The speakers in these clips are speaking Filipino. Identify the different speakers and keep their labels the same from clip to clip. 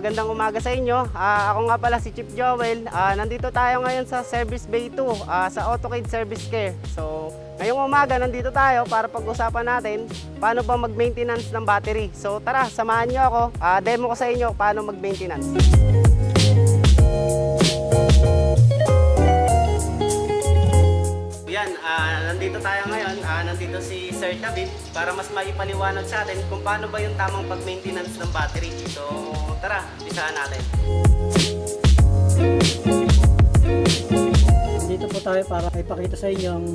Speaker 1: magandang umaga sa inyo. Ako nga pala si Chief Joel. Nandito tayo ngayon sa Service Bay 2 sa Autokid Service Care. So, ngayong umaga nandito tayo para pag-usapan natin paano ba mag-maintenance ng battery. So, tara, samahan nyo ako. Demo ko sa inyo paano mag-maintenance. Yan, nandito tayo ngayon. Nandito si Sir David para mas maipaliwanag sa atin kung paano ba yung tamang pag-maintenance ng battery. So, tara, umpisahan natin.
Speaker 2: Dito po tayo para ipakita sa inyo ang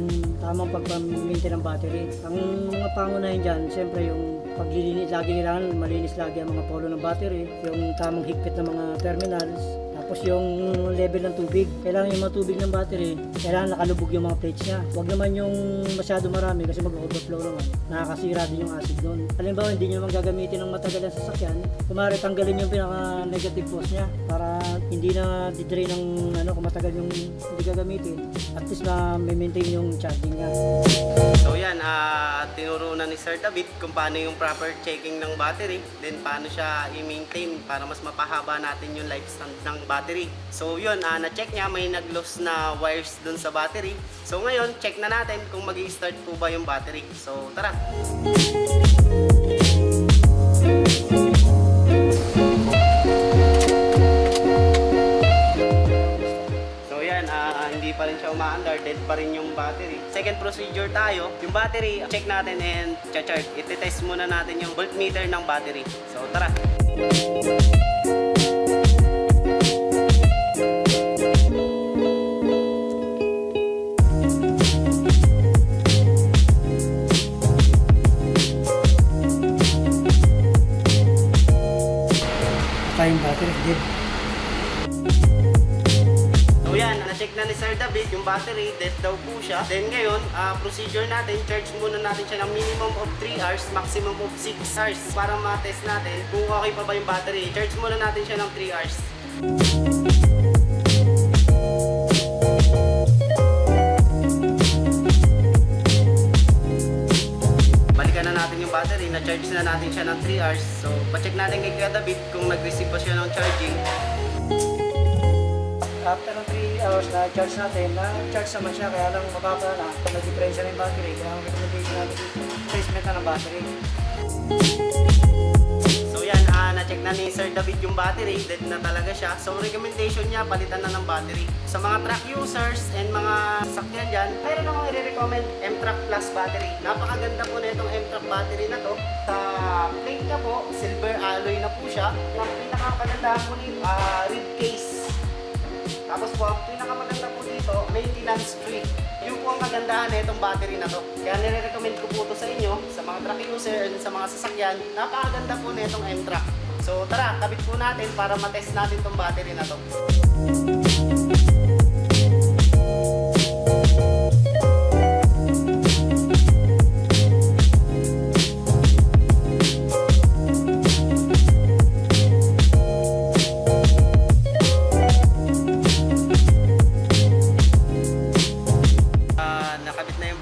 Speaker 2: tamang pag-maintain ng battery. Ang mga pangunahin dyan, siyempre yung paglilinis, lagi kailangan malinis lagi ang mga polo ng battery, yung tamang higpit ng mga terminals, tapos yung level ng tubig. Kailangan yung mga tubig ng battery, kailangan nakalubog yung mga plates niya. Huwag naman yung masyado marami kasi mag-overflow naman. Nakakasira din yung acid doon. Halimbawa, hindi nyo naman gagamitin ng matagal ang sasakyan, kumari tanggalin yung pinaka-negative force niya para hindi na di-drain ng kung matagal yung hindi gagamitin. At least na maintain yung charging niya.
Speaker 1: So yan, tinuro na ni Sir David kung paano yung proper checking ng battery, then paano siya i-maintain para mas mapahaba natin yung lifespan ng battery. So yun, na-check niya, may nag-loss na wires dun sa battery. So ngayon, check na natin kung mag-i-start po ba yung battery. So tara! Hindi pa rin siya umaandar, dead pa rin yung battery. Second procedure tayo, yung battery, check natin and charge. Iti-test muna natin yung voltmeter ng battery. So tara!
Speaker 2: Yung battery, dead.
Speaker 1: So yan, na-check na ni Sir David yung battery, dead daw po siya. Then ngayon, procedure natin, charge muna natin siya ng minimum of 3 hours, maximum of 6 hours para ma-test natin kung okay pa ba yung battery. Charge muna natin siya ng 3 hours. Balikan na natin yung battery, na-charge na natin siya ng 3 hours. So, pa-check natin kay Kuya David kung nag-receive pa siya ng charging.
Speaker 2: After ng 3 hours na charge natin, na-charge naman siya, kaya lang mababa na. Nag-differential yung battery, kaya ang recommendation natin replacement na ng battery.
Speaker 1: So yan, na-check na ni Sir David yung battery, dead na talaga siya. So recommendation niya, palitan na ng battery. Sa mga truck users and mga sasakyan dyan, mayroon akong i-recommend M-Truck Plus battery. Napakaganda po na itong M-Truck battery na to. Sa plate niya po, silver alloy na po siya. Ang pinakapagandahan po nito, rib case. Tapos po, ang pinakamaganda po dito, maintenance free. Yung po ang kagandahan na itong battery na to. Kaya nire-recommend ko po ito sa inyo, sa mga truck user and sa mga sasakyan. Napakaganda po na itong M-Truck. So tara, kabit po natin para matest natin itong battery na to.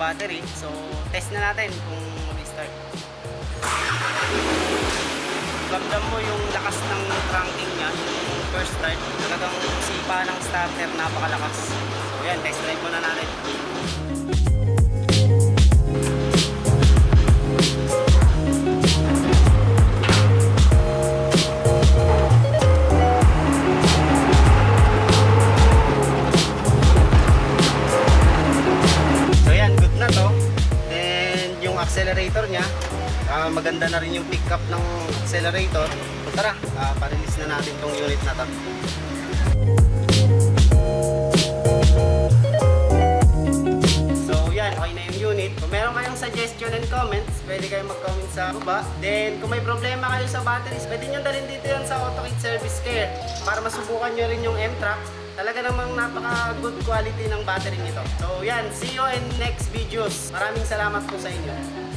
Speaker 1: Battery. So, test na natin kung mag-start. Ramdam mo yung lakas ng cranking niya, yung first start. Talagang sipa ng starter, napakalakas. So, yan, test drive muna natin. Accelerator niya, maganda na rin yung pick up ng accelerator. So tara, pa-release na natin tong unit na to. So yan, okay na yung unit. Kung meron kayong suggestion and comments, pwede kayong mag-comment sa baba. Then kung may problema kayo sa batteries, pwede nyo dalhin dito yan sa Autokid Service Care para masubukan nyo rin yung M-Truck. Talaga namang napaka good quality ng battery nito. So yan, see you in next videos. Maraming salamat po sa inyo.